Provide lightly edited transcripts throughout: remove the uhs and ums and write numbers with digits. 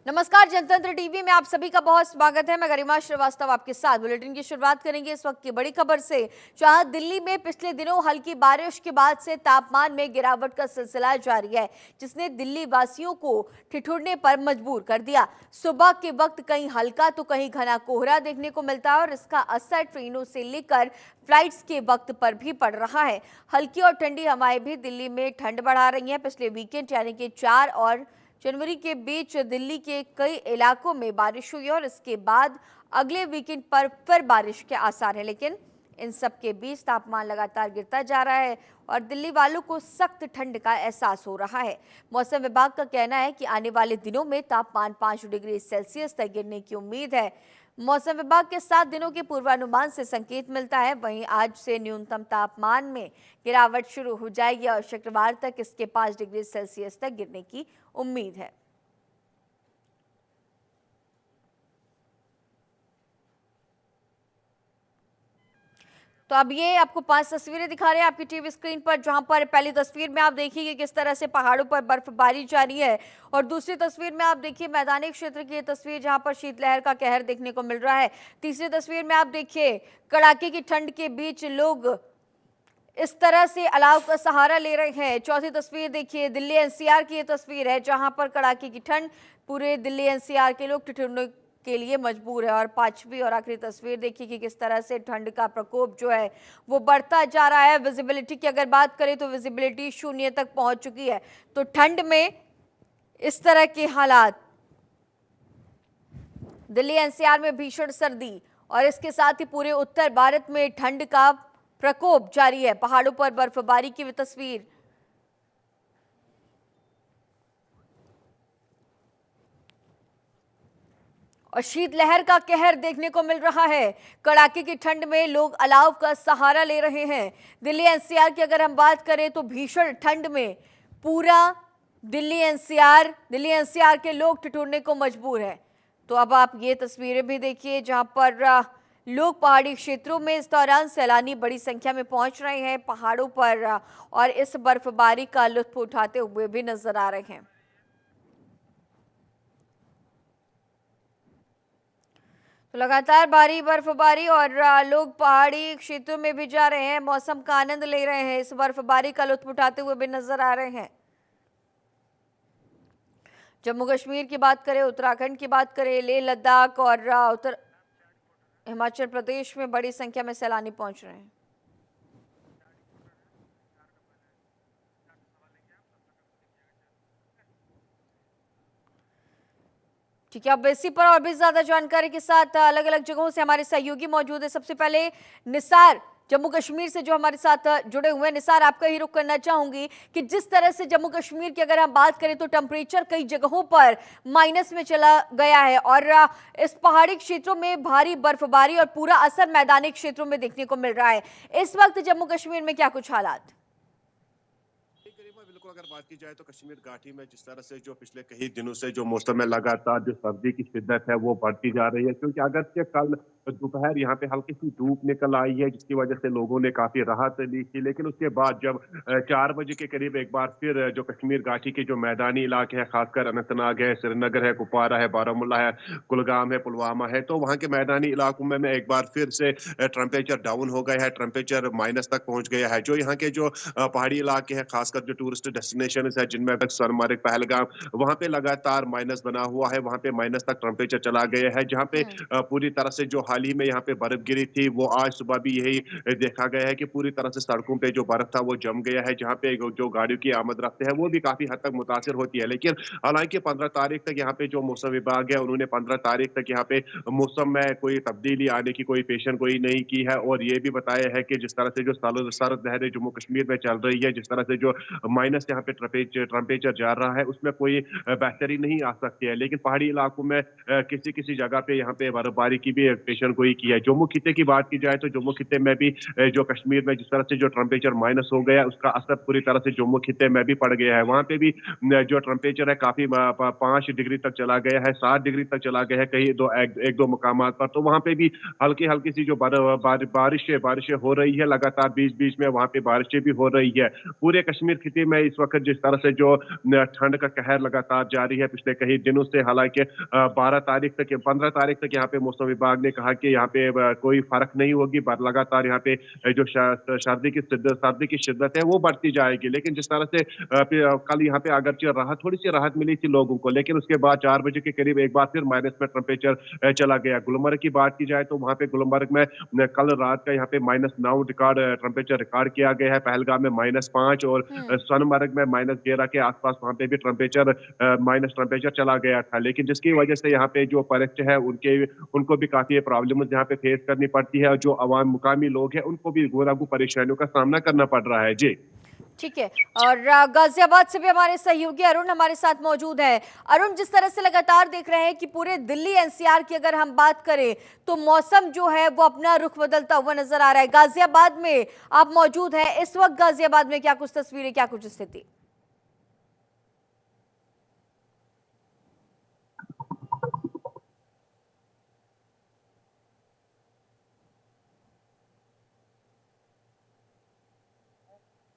नमस्कार, जनतंत्र टीवी में आप सभी का बहुत स्वागत है। मैं गरिमा श्रीवास्तव आपके साथ बुलेटिन की शुरुआत करेंगे इस वक्त की बड़ी खबर से। जहां दिल्ली में पिछले दिनों हल्की बारिश के बाद से तापमान में गिरावट का सिलसिला जारी है, जिसने दिल्ली वासियों को ठिठुरने पर मजबूर कर दिया। सुबह के वक्त कहीं हल्का तो कहीं घना कोहरा देखने को मिलता है और इसका असर ट्रेनों से लेकर फ्लाइट्स के वक्त पर भी पड़ रहा है। हल्की और ठंडी हवाएं भी दिल्ली में ठंड बढ़ा रही हैं। पिछले वीकेंड यानी कि 4 और जनवरी के बीच दिल्ली के कई इलाकों में बारिश हुई और इसके बाद अगले वीकेंड पर फिर बारिश के आसार हैं, लेकिन इन सब के बीच तापमान लगातार गिरता जा रहा है और दिल्ली वालों को सख्त ठंड का एहसास हो रहा है। मौसम विभाग का कहना है कि आने वाले दिनों में तापमान 5 डिग्री सेल्सियस तक गिरने की उम्मीद है। मौसम विभाग के 7 दिनों के पूर्वानुमान से संकेत मिलता है। वहीं आज से न्यूनतम तापमान में गिरावट शुरू हो जाएगी और शुक्रवार तक इसके 5 डिग्री सेल्सियस तक गिरने की उम्मीद है। तो अब ये आपको 5 तस्वीरें दिखा रहे हैं आपकी टीवी स्क्रीन पर, जहां पर पहली तस्वीर में आप देखिए किस तरह से पहाड़ों पर बर्फबारी जारी है और दूसरी तस्वीर में आप देखिए मैदानी क्षेत्र की ये तस्वीर जहां पर शीतलहर का कहर देखने को मिल रहा है। तीसरी तस्वीर में आप देखिए कड़ाके की ठंड के बीच लोग इस तरह से अलाव का सहारा ले रहे हैं। चौथी तस्वीर देखिए दिल्ली एनसीआर की ये तस्वीर है, जहां पर कड़ाके की ठंड पूरे दिल्ली एनसीआर के लोग ठिठुरने के लिए मजबूर है। और पांचवी और आखिरी तस्वीर देखिए कि किस तरह से ठंड का प्रकोप जो है वो बढ़ता जा रहा है। विजिबिलिटी की अगर बात करें तो विजिबिलिटी 0 तक पहुंच चुकी है। तो ठंड में इस तरह के हालात, दिल्ली एनसीआर में भीषण सर्दी और इसके साथ ही पूरे उत्तर भारत में ठंड का प्रकोप जारी है। पहाड़ों पर बर्फबारी की भी तस्वीर, और शीतलहर का कहर देखने को मिल रहा है। कड़ाके की ठंड में लोग अलाव का सहारा ले रहे हैं। दिल्ली एनसीआर की अगर हम बात करें तो भीषण ठंड में पूरा दिल्ली एनसीआर के लोग ठिठुरने को मजबूर है। तो अब आप ये तस्वीरें भी देखिए जहां पर लोग पहाड़ी क्षेत्रों में इस दौरान सैलानी बड़ी संख्या में पहुंच रहे हैं पहाड़ों पर और इस बर्फबारी का लुत्फ उठाते हुए भी नजर आ रहे हैं। तो लगातार भारी बर्फबारी और लोग पहाड़ी क्षेत्रों में भी जा रहे हैं, मौसम का आनंद ले रहे हैं, इस बर्फबारी का लुत्फ उठाते हुए भी नजर आ रहे हैं। जम्मू कश्मीर की बात करें, उत्तराखंड की बात करें, लेह लद्दाख और उत्तर हिमाचल प्रदेश में बड़ी संख्या में सैलानी पहुंच रहे हैं। ठीक है, अब इसी पर और भी ज्यादा जानकारी के साथ अलग अलग जगहों से हमारे सहयोगी मौजूद है। सबसे पहले निसार जम्मू कश्मीर से जो हमारे साथ जुड़े हुए हैं। निसार, आपका ही रुख करना चाहूंगी कि जिस तरह से जम्मू कश्मीर की अगर हम बात करें तो टेम्परेचर कई जगहों पर माइनस में चला गया है और इस पहाड़ी क्षेत्रों में भारी बर्फबारी और पूरा असर मैदानी क्षेत्रों में देखने को मिल रहा है। इस वक्त जम्मू कश्मीर में क्या कुछ हालात? बिल्कुल, अगर बात की जाए तो कश्मीर घाटी में जिस तरह से जो पिछले कई दिनों से जो मौसम में लगातार जो सर्दी की शिद्दत है वो बढ़ती जा रही है, क्योंकि अगर से कल दोपहर यहाँ पे हल्की सी धूप निकल आई है जिसकी वजह से लोगों ने काफी राहत ली थी, लेकिन उसके बाद जब 4 बजे के करीब एक बार फिर जो कश्मीर घाटी के जो मैदानी इलाके हैं, खासकर अनंतनाग है, श्रीनगर है, कुपवारा है, बारामूला है, कुलगाम है, पुलवामा है, तो वहाँ के मैदानी इलाकों में एक बार फिर से टेम्परेचर डाउन हो गया है, टेम्परेचर माइनस तक पहुंच गया है। जो यहाँ के जो पहाड़ी इलाके हैं, खासकर जो टूरिस्ट डेस्टिनेशन है जिनमें सोनमर्ग, पहलगाम, वहां पे लगातार माइनस बना हुआ है, वहां पे माइनस तक टेम्परेचर चला गया है। जहां पे पूरी तरह से जो हाल ही में यहाँ पे बर्फ गिरी थी, वो आज सुबह भी यही देखा गया है कि पूरी तरह से सड़कों पे जो बर्फ था वो जम गया है, जहाँ पे जो गाड़ियों की आमद रफ्त है वो भी काफी हद तक मुतासिर होती है। लेकिन हालांकि 15 तारीख तक यहाँ पे जो मौसम विभाग है उन्होंने 15 तारीख तक यहाँ पे मौसम में कोई तब्दीली आने की कोई पेशन गोई नहीं की है और ये भी बताया है कि जिस तरह से जो सरद लहरें जम्मू कश्मीर में चल रही है, जिस तरह से जो माइनस यहाँ पे टेम्परेचर जा रहा है, उसमें कोई बेहतरी नहीं आ सकती है। लेकिन पहाड़ी इलाकों में किसी किसी जगह पे यहाँ पे बर्फबारी की भी पेशन गोई की है। जम्मू खिते की बात की जाए तो जम्मू खिते में भी जो कश्मीर में जिस तरह से जो टेम्परेचर माइनस हो गया, उसका असर पूरी तरह से जम्मू खिते में भी पड़ गया है। वहां पे भी जो टेम्परेचर है काफी 5 डिग्री तक चला गया है, 7 डिग्री तक चला गया है कहीं एक दो मुकाम पर। तो वहां पे भी हल्की हल्की सी जो बारिशें हो रही है, लगातार बीच बीच में वहां पे बारिशें भी हो रही है। पूरे कश्मीर खिते में इस इस वक्त जिस तरह से जो ठंड का कहर लगातार जारी है पिछले कई दिनों से, हालांकि 12 तारीख तक 15 तारीख तक यहाँ पे मौसम विभाग ने कहा कि यहाँ पे कोई फर्क नहीं होगी, पर लगातार यहाँ पे जो सर्दी की शिद्दत है वो बढ़ती जाएगी। लेकिन जिस तरह से कल यहाँ पे अगरचे थोड़ी सी राहत मिली थी लोगों को, लेकिन उसके बाद 4 बजे के करीब एक बार फिर माइनस में टेम्परेचर चला गया। गुलमर्ग की बात की जाए तो वहाँ पे गुलमर्ग में कल रात का यहाँ पे -9 टेम्परेचर रिकॉर्ड किया गया है। पहलगाम में -5 और हम्म। सोनमर्ग में -11 के आसपास वहाँ पे भी माइनस टेम्परेचर चला गया था। लेकिन जिसकी वजह से यहाँ पे जो पर्यटक है उनको भी काफी प्रॉब्लम यहाँ पे फेस करनी पड़ती है, और जो मुकामी लोग हैं उनको भी गुनागू परेशानियों का सामना करना पड़ रहा है। जी ठीक है। और गाजियाबाद से भी हमारे सहयोगी अरुण हमारे साथ मौजूद है। अरुण, जिस तरह से लगातार देख रहे हैं कि पूरे दिल्ली एनसीआर की अगर हम बात करें तो मौसम जो है वो अपना रुख बदलता हुआ नजर आ रहा है। गाजियाबाद में आप मौजूद हैं, इस वक्त गाजियाबाद में क्या कुछ तस्वीरें, क्या कुछ स्थिति?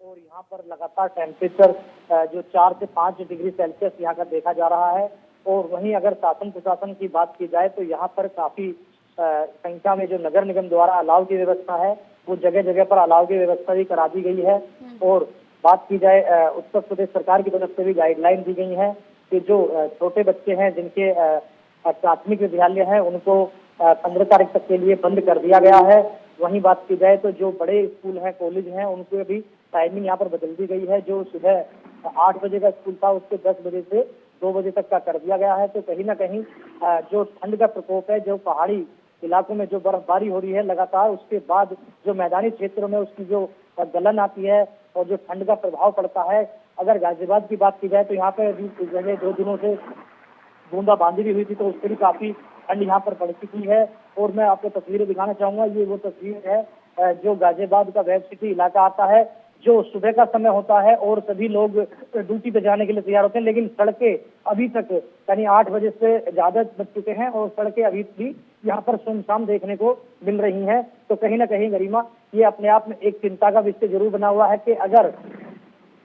और यहाँ पर लगातार टेम्परेचर जो 4 से 5 डिग्री सेल्सियस यहाँ का देखा जा रहा है। और वहीं अगर शासन प्रशासन की बात की जाए तो यहाँ पर काफी संख्या में जो नगर निगम द्वारा अलाव की व्यवस्था है वो जगह जगह पर अलाव की व्यवस्था भी करा दी गई है। और बात की जाए उत्तर प्रदेश सरकार की तरफ से भी गाइडलाइन दी गई है कि जो छोटे बच्चे हैं जिनके प्राथमिक विद्यालय है उनको 15 तारीख तक के लिए बंद कर दिया गया है। वहीं बात की जाए तो जो बड़े स्कूल हैं, कॉलेज हैं, उनको भी टाइमिंग यहाँ पर बदल दी गई है। जो सुबह 8 बजे का स्कूल था उसको 10 बजे से 2 बजे तक का कर दिया गया है। तो कहीं ना कहीं जो ठंड का प्रकोप है, जो पहाड़ी इलाकों में जो बर्फबारी हो रही है लगातार, उसके बाद जो मैदानी क्षेत्रों में उसकी जो गलन आती है और जो ठंड का प्रभाव पड़ता है। अगर गाजियाबाद की बात की जाए तो यहाँ पे अभी पिछले 2 दिनों से बूंदाबांदी भी हुई थी, तो उससे भी काफी ठंड यहाँ पर बढ़ चुकी है। और मैं आपको तस्वीरें दिखाना चाहूंगा। ये वो तस्वीर है जो गाजियाबाद का वेब सिटी इलाका आता है, जो सुबह का समय होता है और सभी लोग ड्यूटी पे जाने के लिए तैयार होते हैं। लेकिन सड़कें अभी तक यानी 8 बजे से ज्यादा बज चुके हैं और सड़कें अभी भी यहाँ पर सुनसान देखने को मिल रही हैं। तो कहीं ना कहीं गरिमा, ये अपने आप में एक चिंता का विषय जरूर बना हुआ है कि अगर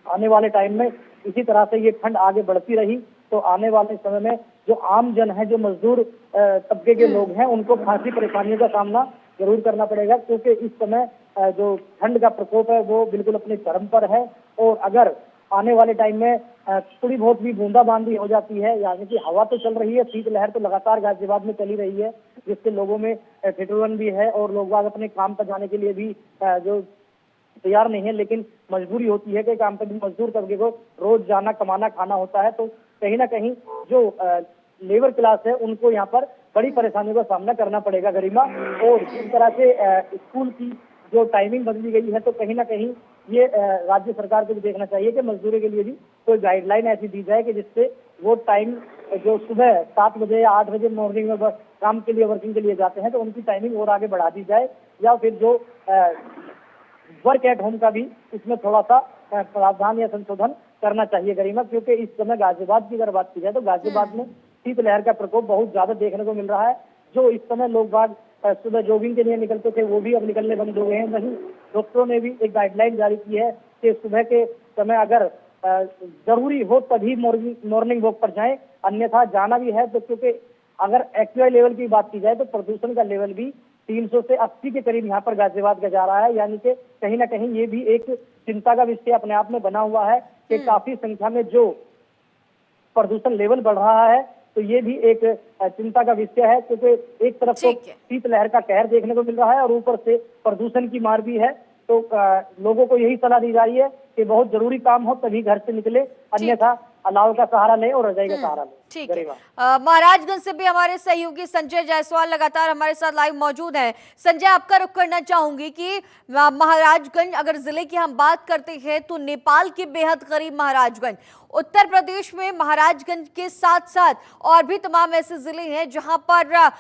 आने वाले टाइम में इसी तरह से ये ठंड आगे बढ़ती रही तो आने वाले समय में जो आम जन है, जो मजदूर तबके के लोग हैं, उनको खासी परेशानियों का सामना जरूर करना पड़ेगा। क्योंकि इस समय जो ठंड का प्रकोप है वो बिल्कुल अपने चरम पर है। और अगर आने वाले टाइम में थोड़ी बहुत भी बूंदाबांदी हो जाती है, यानी कि हवा तो चल रही है, शीतलहर तो लगातार गाजियाबाद में चली रही है, जिससे लोगों में ठिठुरन भी है और लोग बाग अपने काम पर जाने के लिए भी जो तैयार नहीं है। लेकिन मजबूरी होती है कि काम पर भी मजदूर तबके को रोज जाना, कमाना, खाना होता है। तो कहीं ना कहीं जो लेबर क्लास है उनको यहाँ पर बड़ी परेशानियों का सामना करना पड़ेगा गरिमा। और जिस तरह से स्कूल की जो टाइमिंग बदली गई है तो कहीं ना कहीं ये राज्य सरकार को भी देखना चाहिए कि मजदूरों के लिए भी कोई गाइडलाइन ऐसी दी जाए कि जिससे वो टाइम जो सुबह 7 बजे या 8 बजे मॉर्निंग में काम के लिए, वर्किंग के लिए जाते हैं, तो उनकी टाइमिंग और आगे बढ़ा दी जाए। या फिर जो वर्क एट होम का भी इसमें थोड़ा सा प्रावधान या संशोधन करना चाहिए गरिमा। क्योंकि इस समय गाजियाबाद की अगर बात की जाए तो गाजियाबाद में शीतलहर का प्रकोप बहुत ज्यादा देखने को मिल रहा है। जो इस समय लोग बाग सुबह जॉगिंग के लिए निकलते थे वो भी अब निकलने बंद हो गए हैं। वहीं डॉक्टरों ने भी एक गाइडलाइन जारी की है कि सुबह के समय अगर जरूरी हो तभी मॉर्निंग वॉक पर जाएं, अन्यथा जाना भी है तो, क्योंकि अगर एक्यूआई लेवल की बात की जाए तो प्रदूषण का लेवल भी 300 से 80 के करीब यहाँ पर गाजियाबाद का जा रहा है। यानी कि कहीं ना कहीं ये भी एक चिंता का विषय अपने आप में बना हुआ है कि काफी संख्या में जो प्रदूषण लेवल बढ़ रहा है, तो ये भी एक चिंता का विषय है। क्योंकि एक तरफ तो शीतलहर का कहर देखने को मिल रहा है और ऊपर से प्रदूषण की मार भी है। तो लोगों को यही सलाह दी जा रही है कि बहुत जरूरी काम हो तभी घर से निकले, अन्यथा अलाव का सहारा लें और रजाई का सहारा लें। ठीक है। महाराजगंज से भी हमारे सहयोगी संजय जायसवाल लगातार हमारे साथ लाइव मौजूद हैं। संजय, आपका रुख करना चाहूंगी कि महाराजगंज अगर जिले की हम बात करते हैं तो नेपाल के बेहद करीब महाराजगंज, उत्तर प्रदेश में महाराजगंज के साथ साथ और भी तमाम ऐसे जिले हैं जहां पर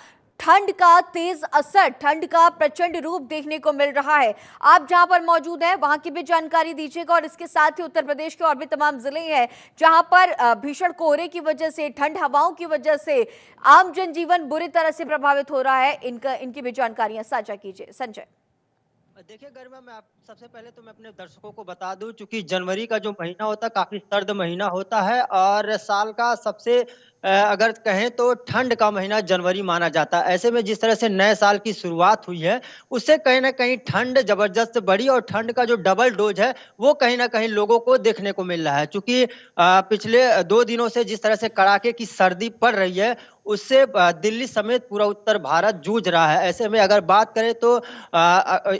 ठंड का तेज असर, ठंड का प्रचंड रूप देखने को मिल रहा है। आप जहां पर मौजूद हैं वहां की भी जानकारी दीजिएगा और इसके साथ ही उत्तर प्रदेश के और भी तमाम जिले हैं जहां पर भीषण कोहरे की वजह से, ठंड हवाओं की वजह से आम जनजीवन बुरी तरह से प्रभावित हो रहा है। इनकी भी जानकारियां साझा कीजिए संजय। देखिए गरिमा, मैं आप सबसे पहले तो मैं अपने दर्शकों को बता दूं, चूंकि जनवरी का जो महीना होता है काफी सर्द महीना होता है और साल का सबसे अगर कहें तो ठंड का महीना जनवरी माना जाता है। ऐसे में जिस तरह से नए साल की शुरुआत हुई है उससे कहीं ना कहीं ठंड जबरदस्त बढ़ी और ठंड का जो डबल डोज है वो कहीं ना कहीं लोगों को देखने को मिल रहा है। चूंकि पिछले 2 दिनों से जिस तरह से कड़ाके की सर्दी पड़ रही है उससे दिल्ली समेत पूरा उत्तर भारत जूझ रहा है। ऐसे में अगर बात करें तो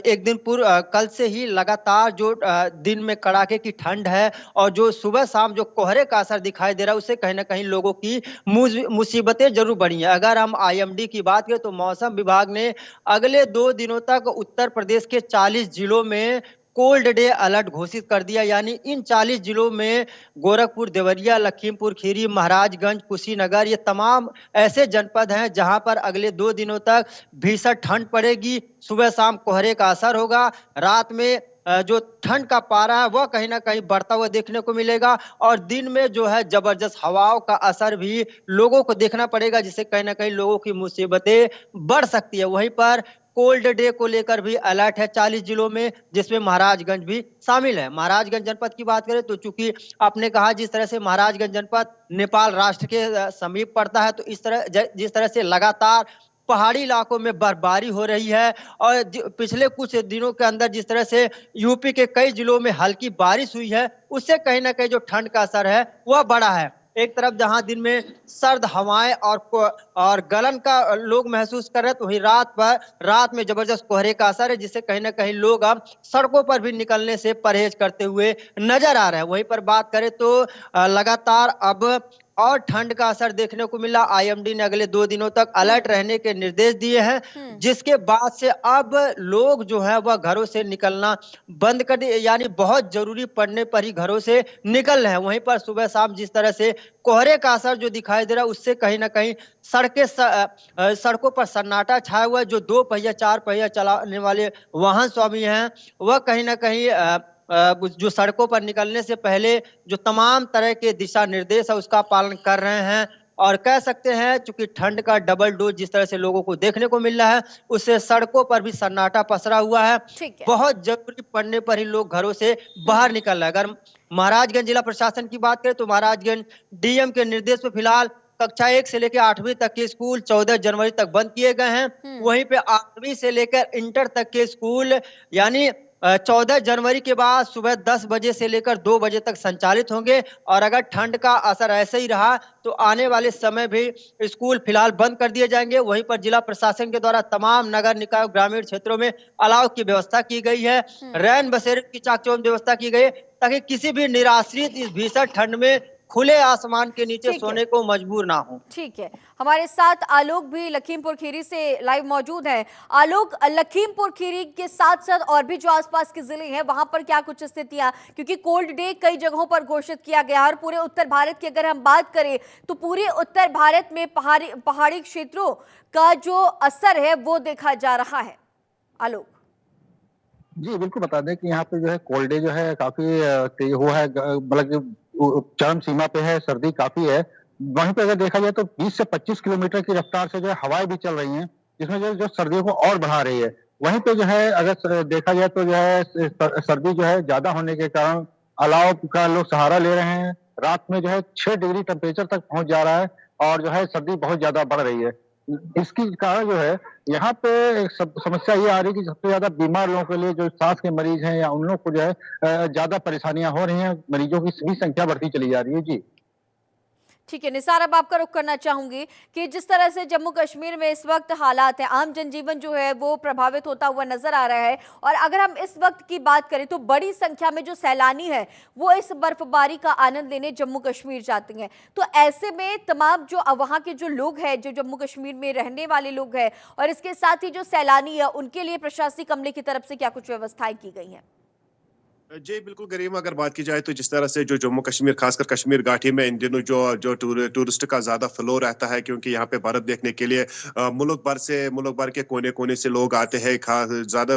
एक दिन पूर्व कल से ही लगातार जो दिन में कड़ाके की ठंड है और जो सुबह शाम जो कोहरे का असर दिखाई दे रहा है उससे कहीं ना कहीं लोगों की मुसीबतें जरूर बढ़ी हैं। अगर हम आईएमडी की बात करें तो मौसम विभाग ने अगले 2 दिनों तक उत्तर प्रदेश के 40 जिलों में कोल्ड डे अलर्ट घोषित कर दिया। यानी इन 40 जिलों में गोरखपुर, देवरिया, लखीमपुर खीरी, महाराजगंज, कुशीनगर ये तमाम ऐसे जनपद हैं जहां पर अगले 2 दिनों तक भीषण ठंड पड़ेगी। सुबह शाम कोहरे का असर होगा। रात में जो ठंड का पारा है वह कहीं ना कहीं बढ़ता हुआ देखने को मिलेगा और दिन में जो है जबरदस्त हवाओं का असर भी लोगों को देखना पड़ेगा, जिससे कहीं ना कहीं लोगों की मुसीबतें बढ़ सकती है। वहीं पर कोल्ड डे को लेकर भी अलर्ट है 40 जिलों में, जिसमें महाराजगंज भी शामिल है। महाराजगंज जनपद की बात करें तो चूंकि आपने कहा जिस तरह से महाराजगंज जनपद नेपाल राष्ट्र के समीप पड़ता है, तो इस तरह जिस तरह से लगातार पहाड़ी इलाकों में बर्फबारी हो रही है और पिछले कुछ दिनों के अंदर जिस तरह से यूपी के कई जिलों में हल्की बारिश हुई है उससे कहीं ना कहीं जो ठंड का असर है वह बढ़ा है। एक तरफ जहां दिन में सर्द हवाएं और गलन का लोग महसूस कर रहे हैं, तो वही रात में जबरदस्त कोहरे का असर है, जिससे कहीं ना कहीं लोग अब सड़कों पर भी निकलने से परहेज करते हुए नजर आ रहे हैं। वहीं पर बात करें तो लगातार अब और ठंड का असर देखने को मिला। आईएमडी ने अगले 2 दिनों तक अलर्ट रहने के निर्देश दिए हैं, जिसके बाद से अब लोग जो है वह घरों से निकलना बंद कर दिए, यानी बहुत जरूरी पड़ने पर ही घरों से निकल रहे हैं। वहीं पर सुबह शाम जिस तरह से कोहरे का असर जो दिखाई दे रहा है उससे कहीं ना कहीं सड़कों पर सन्नाटा छाया हुआ है। जो 2 पहिया 4 पहिया चलाने वाले वाहन स्वामी हैं वह कहीं ना कहीं जो सड़कों पर निकलने से पहले जो तमाम तरह के दिशा निर्देश है उसका पालन कर रहे हैं। और कह सकते हैं चूंकि ठंड का डबल डोज जिस तरह से लोगों को देखने को मिल रहा है उससे सड़कों पर भी सन्नाटा पसरा हुआ है। ठीक है। बहुत जरूरी पड़ने पर ही लोग घरों से बाहर निकल रहे हैं। अगर महाराजगंज जिला प्रशासन की बात करें तो महाराजगंज डीएम के निर्देश पर फिलहाल कक्षा 1 से लेकर 8वीं तक के स्कूल 14 जनवरी तक बंद किए गए हैं। वहीं पे 8वीं से लेकर इंटर तक के स्कूल यानी 14 जनवरी के बाद सुबह 10 बजे से लेकर 2 बजे तक संचालित होंगे और अगर ठंड का असर ऐसे ही रहा तो आने वाले समय भी स्कूल फिलहाल बंद कर दिए जाएंगे। वहीं पर जिला प्रशासन के द्वारा तमाम नगर निकाय ग्रामीण क्षेत्रों में अलाव की व्यवस्था की गई है। रैन बसेरे की चाकचौंध व्यवस्था की गई है ताकि किसी भी निराश्रित इस भीषण ठंड में खुले आसमान के नीचे सोने को मजबूर ना हो। ठीक है, हमारे साथ आलोक भी लखीमपुर खीरी से लाइव मौजूद है। आलोक, लखीमपुर खीरी के साथ साथ और भी जो आसपास के जिले हैं वहां पर क्या कुछ स्थितियां, क्योंकि कोल्ड डे कई जगहों पर घोषित किया गया और पूरे उत्तर भारत की अगर हम बात करें तो पूरे उत्तर भारत में पहाड़ी क्षेत्रों का जो असर है वो देखा जा रहा है। आलोक जी बिल्कुल बता दें कि यहाँ पे जो है कोल्ड डे जो है काफी तेज हुआ है, मतलब चरम सीमा पे है, सर्दी काफी है। वहीं पे अगर देखा जाए तो 20 से 25 किलोमीटर की रफ्तार से जो है हवाएं भी चल रही हैं, जिसमें जो सर्दियों को और बढ़ा रही है। वहीं पे जो है अगर देखा जाए तो जो है सर्दी जो है ज्यादा होने के कारण अलाव का लोग सहारा ले रहे हैं। रात में जो है 6 डिग्री टेम्परेचर तक पहुंच जा रहा है और जो है सर्दी बहुत ज्यादा बढ़ रही है। इसकी कारण जो है यहाँ पे एक समस्या ये आ रही है कि सबसे ज्यादा बीमार लोगों के लिए जो सांस के मरीज हैं या उन लोगों को जो है ज्यादा परेशानियां हो रही हैं, मरीजों की भी संख्या बढ़ती चली जा रही है। जी ठीक है निसार, अब आपका रुख करना चाहूंगी कि जिस तरह से जम्मू कश्मीर में इस वक्त हालात हैं, आम जनजीवन जो है वो प्रभावित होता हुआ नजर आ रहा है और अगर हम इस वक्त की बात करें तो बड़ी संख्या में जो सैलानी है वो इस बर्फबारी का आनंद लेने जम्मू कश्मीर जाते हैं। तो ऐसे में तमाम जो वहाँ के जो लोग हैं, जो जम्मू कश्मीर में रहने वाले लोग हैं और इसके साथ ही जो सैलानी है, उनके लिए प्रशासनिक अमले की तरफ से क्या कुछ व्यवस्थाएं की गई हैं? जी, बिल्कुल गरिमा, अगर बात की जाए तो जिस तरह से जो जम्मू कश्मीर, खासकर कश्मीर घाटी में इन दिनों जो जो टूरिस्ट का ज़्यादा फ्लो रहता है, क्योंकि यहाँ पे बर्फ़ देखने के लिए मुल्क भर के कोने-कोने से लोग आते हैं। ज़्यादा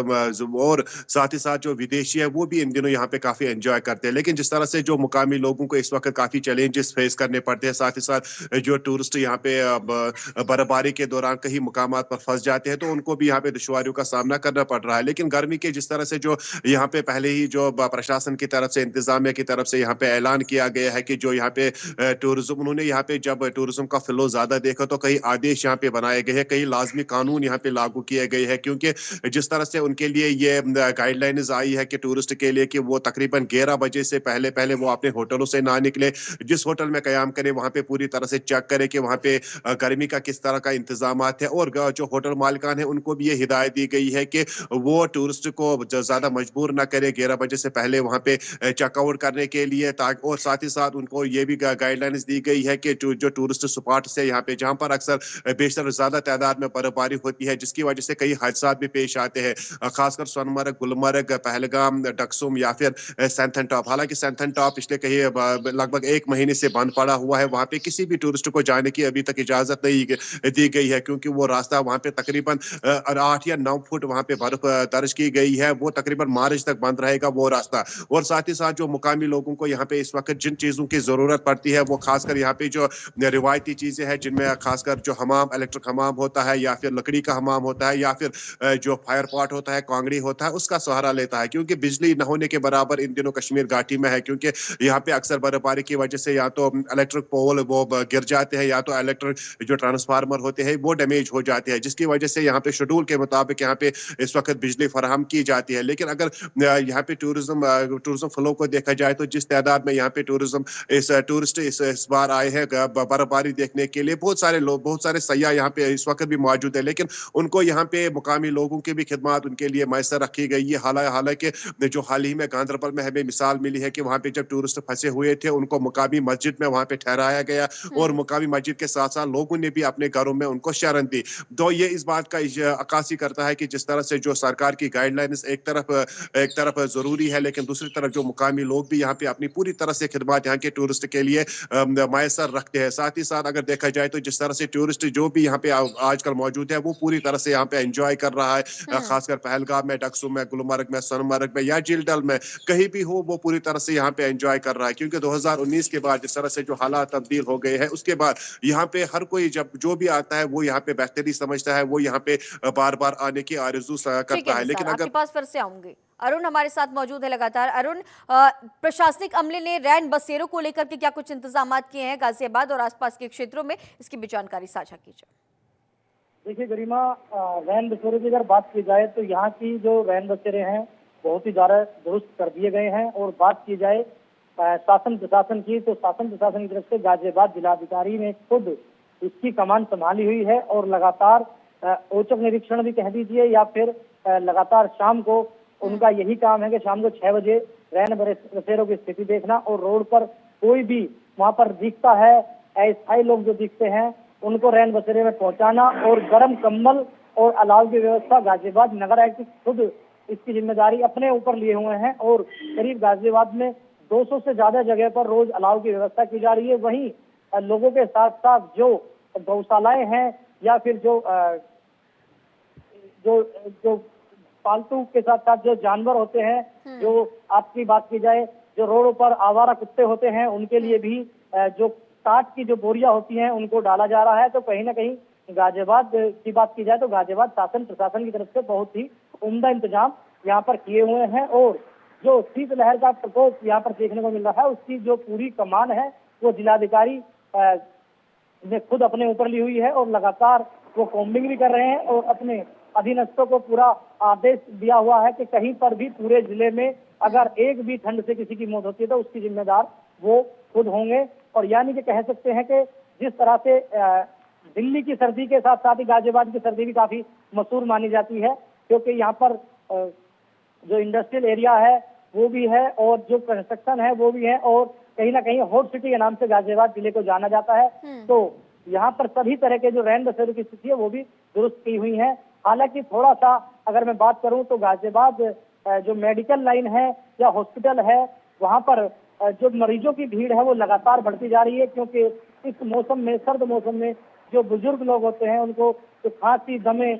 और साथ ही साथ जो विदेशी है वो भी इन दिनों यहाँ पे काफ़ी एन्जॉय करते हैं। लेकिन जिस तरह से जो मुकामी लोगों को इस वक़्त काफ़ी चैलेंजेस फ़ेस करने पड़ते हैं, साथ ही साथ जो टूरिस्ट यहाँ पे बर्फबारी के दौरान कहीं मुकामात पर फँस जाते हैं, तो उनको भी यहाँ पे दुश्वारियों का सामना करना पड़ रहा है। लेकिन गर्मी के जिस तरह से जो यहाँ पे पहले ही जो प्रशासन की तरफ से, इंतजामिया की तरफ से यहाँ पे ऐलान किया गया है कि जो यहाँ पे टूरिज्म, उन्होंने यहाँ पे जब टूरिज्म का फ्लो ज्यादा देखा तो कई आदेश यहाँ पे बनाए गए हैं, कई लाजमी कानून यहाँ पे लागू किए गए हैं, क्योंकि जिस तरह से उनके लिए ये गाइडलाइंस आई है कि टूरिस्ट के लिए कि वो तकरीबन 11 बजे से पहले पहले वो अपने होटलों से ना निकले, जिस होटल में कयाम करे वहाँ पे पूरी तरह से चेक करे कि वहाँ पे गर्मी का किस तरह का इंतजाम है। और जो होटल मालिकान है उनको भी ये हिदायत दी गई है कि वो टूरिस्ट को ज़्यादा मजबूर ना करे 11 बजे से पहले वहाँ पे चेकआउट करने के लिए, ताकि और साथ ही साथ उनको ये भी गाइडलाइंस दी गई है कि जो टूरिस्ट स्पॉट से यहाँ पे जहाँ पर अक्सर बेशतर ज़्यादा तादाद में बर्फबारी होती है, जिसकी वजह से कई हादसा भी पेश आते हैं, खासकर सोनमर्ग, गुलमर्ग, पहलगाम, डक्सुम या फिर सैंथन टॉप। हालांकि सैंथन टॉप पिछले कहीं लगभग 1 महीने से बंद पड़ा हुआ है, वहाँ पे किसी भी टूरिस्ट को जाने की अभी तक इजाज़त नहीं दी गई है, क्योंकि वो रास्ता वहाँ पे तकरीबन 8 या 9 फुट वहाँ पे बर्फ दर्ज की गई है, वो तकरीबन मार्च तक बंद रहेगा वो रास्ता। और साथ ही साथ जो मुकामी लोगों को यहाँ पे इस वक्त जिन चीज़ों की ज़रूरत पड़ती है, वो खासकर यहाँ पे जो रिवायती चीज़ें हैं, जिनमें खासकर जो हमाम, इलेक्ट्रिक हमाम होता है या फिर लकड़ी का हमाम होता है या फिर जो फायर पॉट होता है, कांगड़ी होता है, उसका सहारा लेता है, क्योंकि बिजली न होने के बराबर इन दिनों कश्मीर घाटी में है, क्योंकि यहाँ पे अक्सर बर्फबारी की वजह से या तो इलेक्ट्रिक पोल वो गिर जाते हैं या तो इलेक्ट्रिक जो ट्रांसफार्मर होते हैं वो डैमेज हो जाते हैं, जिसकी वजह से यहाँ पे शेड्यूल के मुताबिक यहाँ पे इस वक्त बिजली फराहम की जाती है। लेकिन अगर यहाँ पे टूरिज्म फ्लो को देखा जाए तो जिस तादाद में यहाँ पे टूरिस्ट इस बार आए हैं बर्फबारी देखने के लिए, बहुत सारे लोग, बहुत सारे सयाह यहाँ पे इस वक्त भी मौजूद है, लेकिन उनको यहाँ पे मुकामी लोगों की भी खिदमत उनके लिए मैसर रखी गई है। हालांकि जो हाल ही में गांधरबल में हमें मिसाल मिली है कि वहाँ पे जब टूरिस्ट फंसे हुए थे उनको मुकामी मस्जिद में वहाँ पे ठहराया गया, और मुकामी मस्जिद के साथ साथ लोगों ने भी अपने घरों में उनको शरण दी। तो ये इस बात का अक्कासी करता है कि जिस तरह से जो सरकार की गाइडलाइंस एक तरफ जरूरी है, लेकिन दूसरी तरफ जो मुकामी लोग भी यहाँ पे अपनी पूरी तरह से खिदमत यहाँ के टूरिस्ट के लिए मैसर रखते हैं। साथ ही साथ अगर देखा जाए तो जिस तरह से टूरिस्ट जो भी यहाँ पे आजकल मौजूद है वो पूरी तरह से यहाँ पे एंजॉय कर रहा है, खासकर पहलगाम में, डक्सुम में, गुलमर्ग में, सोनमर्ग में या झीलडल में, कहीं भी हो वो पूरी तरह से यहाँ पे एंजॉय कर रहा है, क्योंकि 2019 के बाद जिस तरह से जो हालात तब्दील हो गए हैं उसके बाद यहाँ पे हर कोई जब जो भी आता है वो यहाँ पे बेहतरी समझता है, वो यहाँ पे बार बार आने की आरज़ू ठीक है करता है। लेकिन निसार, अगर आपके पास फिर से आऊंगी। अरुण हमारे साथ मौजूद है लगातार। अरुण, प्रशासनिक अमले ने रैन बसेरों को लेकर के क्या कुछ इंतजाम किए हैं गाजियाबाद और आसपास के क्षेत्रों में, इसकी भी जानकारी साझा कीजिए। देखिए गरिमा, रैन बसेरों की अगर बात की जाए तो यहाँ की जो रैन बसेरे हैं बहुत ही ज्यादा दुरुस्त कर दिए गए हैं। और बात की जाए शासन प्रशासन की, तो शासन प्रशासन की तरफ से गाजियाबाद जिलाधिकारी ने खुद इसकी कमान संभाली हुई है और लगातार औचक निरीक्षण भी कह दीजिए या फिर लगातार शाम को उनका यही काम है कि शाम को 6 बजे रैन बसेरों की स्थिति देखना, और रोड पर कोई भी वहां पर दिखता है, अस्थायी लोग जो दिखते हैं उनको रैन बसेरे में पहुंचाना, और गर्म कंबल और अलाव की व्यवस्था गाजियाबाद नगर आयुक्त खुद इसकी जिम्मेदारी अपने ऊपर लिए हुए हैं। और करीब गाजियाबाद में 200 से ज्यादा जगह पर रोज अलाव की व्यवस्था की जा रही है। वहीं लोगों के साथ साथ जो गौशालाएं हैं या फिर जो जो जो पालतू के साथ साथ जो जानवर होते हैं, जो आपकी बात की जाए जो रोडों पर आवारा कुत्ते होते हैं, उनके लिए भी जो काट की जो बोरियां होती हैं उनको डाला जा रहा है। तो कहीं ना कहीं गाजियाबाद की बात की जाए तो गाजियाबाद शासन प्रशासन की तरफ से बहुत ही उम्दा इंतजाम यहाँ पर किए हुए हैं। और जो शीतलहर का प्रकोप यहाँ पर देखने को मिल रहा है उसकी जो पूरी कमान है वो जिलाधिकारी ने खुद अपने ऊपर ली हुई है, और लगातार वो कॉम्बिंग भी कर रहे हैं और अपने अधीनस्थों को पूरा आदेश दिया हुआ है कि कहीं पर भी पूरे जिले में अगर एक भी ठंड से किसी की मौत होती है तो उसकी जिम्मेदार वो खुद होंगे। और यानी कि कह सकते हैं कि जिस तरह से दिल्ली की सर्दी के साथ साथ ही गाजियाबाद की सर्दी भी काफी मशहूर मानी जाती है, क्योंकि यहाँ पर जो इंडस्ट्रियल एरिया है वो भी है और जो कंस्ट्रक्शन है वो भी है, और कहीं ना कहीं हॉट सिटी के नाम से गाजियाबाद जिले को जाना जाता है। तो यहाँ पर सभी तरह के जो रैन बसेरों की स्थिति है वो भी दुरुस्त की हुई है। हालांकि थोड़ा सा अगर मैं बात करूं तो गाजियाबाद जो मेडिकल लाइन है या हॉस्पिटल है वहां पर जो मरीजों की भीड़ है वो लगातार बढ़ती जा रही है, क्योंकि इस मौसम में, सर्द मौसम में जो बुजुर्ग लोग होते हैं उनको जो खांसी, दमे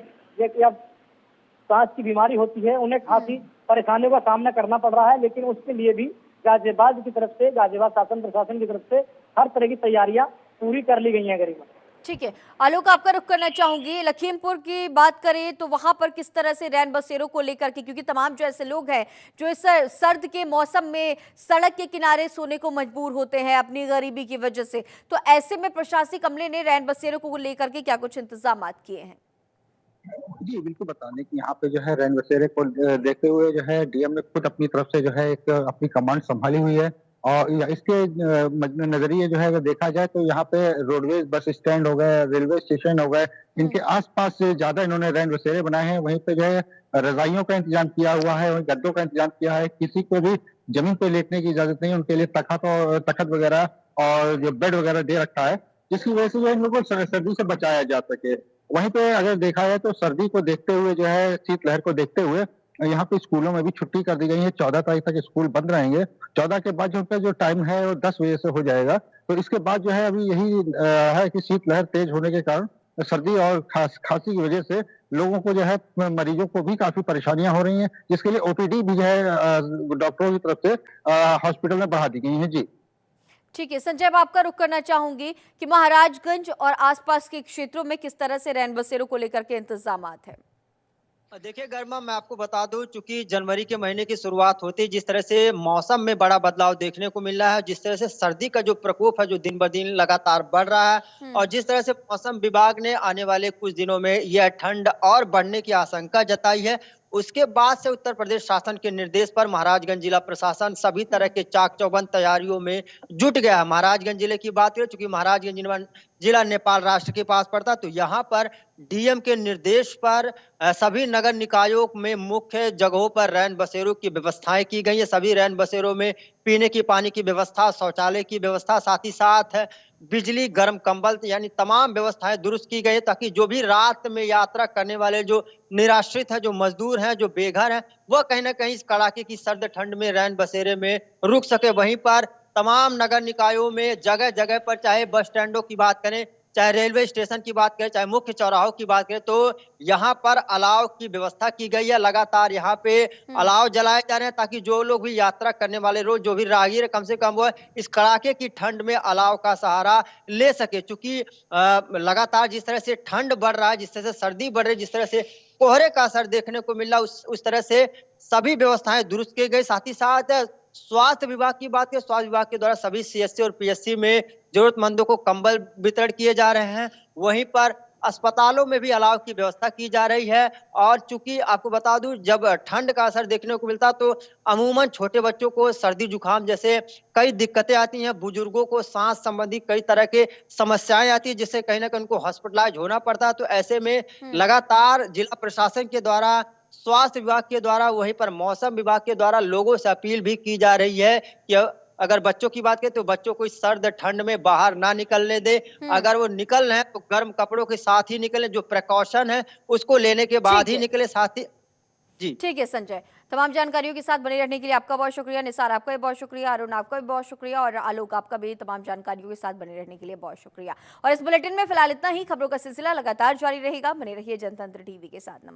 या सांस की बीमारी होती है, उन्हें काफी परेशानियों का सामना करना पड़ रहा है। लेकिन उसके लिए भी गाजियाबाद की तरफ से, गाजियाबाद शासन प्रशासन की तरफ से हर तरह की तैयारियां पूरी कर ली गई हैं। गरिमा, ठीक है, आलोक आपका रुख करना चाहूंगी, लखीमपुर की बात करें तो वहां पर किस तरह से रैन बसेरों को लेकर के, क्योंकि तमाम जो ऐसे लोग हैं जो इस सर्द के मौसम में सड़क के किनारे सोने को मजबूर होते हैं अपनी गरीबी की वजह से, तो ऐसे में प्रशासनिक अमले ने रैन बसेरों को लेकर के क्या कुछ इंतजाम किए हैं? जी, बिल्कुल बता दें कि यहाँ पे जो है रैन बसेरे को देखते हुए जो है डीएम ने खुद अपनी तरफ से जो है एक अपनी कमांड संभाली हुई है। और इसके नजरिए जो है अगर देखा जाए तो यहाँ पे रोडवेज बस स्टैंड हो गए, रेलवे स्टेशन हो गए, इनके आसपास से ज्यादा इन्होंने रैन बसेरे बनाए हैं। वहीं पे जो है रजाइयों का इंतजाम किया हुआ है, वहीं गद्दों का इंतजाम किया है। किसी को भी जमीन पे लेटने की इजाजत नहीं है, उनके लिए तखत वगैरह और जो बेड वगैरह दे रखा है, जिसकी वजह से जो इन लोगों को सर्दी से बचाया जा सके। वहीं पे अगर देखा जाए तो सर्दी को देखते हुए जो है, शीतलहर को देखते हुए यहाँ पे स्कूलों में भी छुट्टी कर दी गई है। 14 तारीख तक स्कूल बंद रहेंगे। 14 के बाद जो टाइम है वो 10 बजे से हो जाएगा। तो इसके बाद जो है अभी यही है कि शीतलहर तेज होने के कारण सर्दी और खांसी की वजह से लोगों को जो है, मरीजों को भी काफी परेशानियां हो रही हैं, जिसके लिए ओपीडी भी जो है डॉक्टरों की तरफ से हॉस्पिटल में बढ़ा दी गई है। जी, ठीक है संजय, अब आपका रुख करना चाहूंगी कि महाराजगंज और आसपास के क्षेत्रों में किस तरह से रैन बसेरों को लेकर के इंतजाम हैं? देखिए गरिमा, मैं आपको बता दूं, चूंकि जनवरी के महीने की शुरुआत होती है, जिस तरह से मौसम में बड़ा बदलाव देखने को मिल रहा है, जिस तरह से सर्दी का जो प्रकोप है जो दिन ब दिन लगातार बढ़ रहा है, और जिस तरह से मौसम विभाग ने आने वाले कुछ दिनों में यह ठंड और बढ़ने की आशंका जताई है, उसके बाद से उत्तर प्रदेश शासन के निर्देश पर महाराजगंज जिला प्रशासन सभी तरह के चाक चौबंद तैयारियों में जुट गया है। महाराजगंज जिले की बात करें, चूंकि महाराजगंज जिला नेपाल राष्ट्र के पास पड़ता, तो यहाँ पर डीएम के निर्देश पर सभी नगर निकायों में मुख्य जगहों पर रैन बसेरों की व्यवस्थाएं की गई है। सभी रैन बसेरों में पीने की पानी की व्यवस्था, शौचालय की व्यवस्था, साथ ही साथ बिजली, गर्म कंबल, यानी तमाम व्यवस्थाएं दुरुस्त की गई है, ताकि जो भी रात में यात्रा करने वाले जो निराश्रित है, जो मजदूर हैं, जो बेघर हैं, वह कहीं ना कहीं इस कड़ाके की सर्द ठंड में रैन बसेरे में रुक सके। वहीं पर तमाम नगर निकायों में जगह जगह पर, चाहे बस स्टैंडों की बात करें, चाहे रेलवे स्टेशन की बात करें, चाहे मुख्य चौराहों की बात करें, तो यहाँ पर अलाव की व्यवस्था की गई है। लगातार यहाँ पे अलाव जलाए जा रहे हैं, ताकि जो लोग भी यात्रा करने वाले, रोज जो भी राहगीर है, कम से कम वो इस कड़ाके की ठंड में अलाव का सहारा ले सके। चूंकि लगातार जिस तरह से ठंड बढ़ रहा है, जिस तरह से सर्दी बढ़ रही है, जिस तरह से कोहरे का असर देखने को मिल रहा है, उस तरह से सभी व्यवस्थाएं दुरुस्त की गई। साथ ही साथ स्वास्थ्य विभाग की बात करें, स्वास्थ्य विभाग के द्वारा सभी सीएससी और पीएससी में जरूरतमंदों को कंबल वितरण किए जा रहे हैं। वहीं पर अस्पतालों में भी अलाव की व्यवस्था की जा रही है। और चूंकि आपको बता दूं, जब ठंड का असर देखने को मिलता तो अमूमन छोटे बच्चों को सर्दी जुकाम जैसे कई दिक्कतें आती हैं, बुजुर्गों को सांस संबंधी कई तरह के समस्याएं आती है, जिससे कहीं ना कहीं उनको हॉस्पिटलाइज होना पड़ता है। तो ऐसे में लगातार जिला प्रशासन के द्वारा, स्वास्थ्य विभाग के द्वारा, वहीं पर मौसम विभाग के द्वारा लोगों से अपील भी की जा रही है कि अगर बच्चों की बात करें तो बच्चों को इस सर्द ठंड में बाहर ना निकलने दे। अगर वो निकल रहे हैं तो गर्म कपड़ों के साथ ही निकलें, जो प्रिकॉशन है उसको लेने के बाद ही निकले। साथ ही जी, ठीक है संजय, तमाम जानकारियों के साथ बने रहने के लिए आपका बहुत शुक्रिया। निसार आपका भी बहुत शुक्रिया, अरुण आपका भी बहुत शुक्रिया, और आलोक आपका भी तमाम जानकारियों के साथ बने रहने के लिए बहुत शुक्रिया। और इस बुलेटिन में फिलहाल इतना ही। खबरों का सिलसिला लगातार जारी रहेगा, बने रहिए जनतंत्र टीवी के साथ। नमस्कार।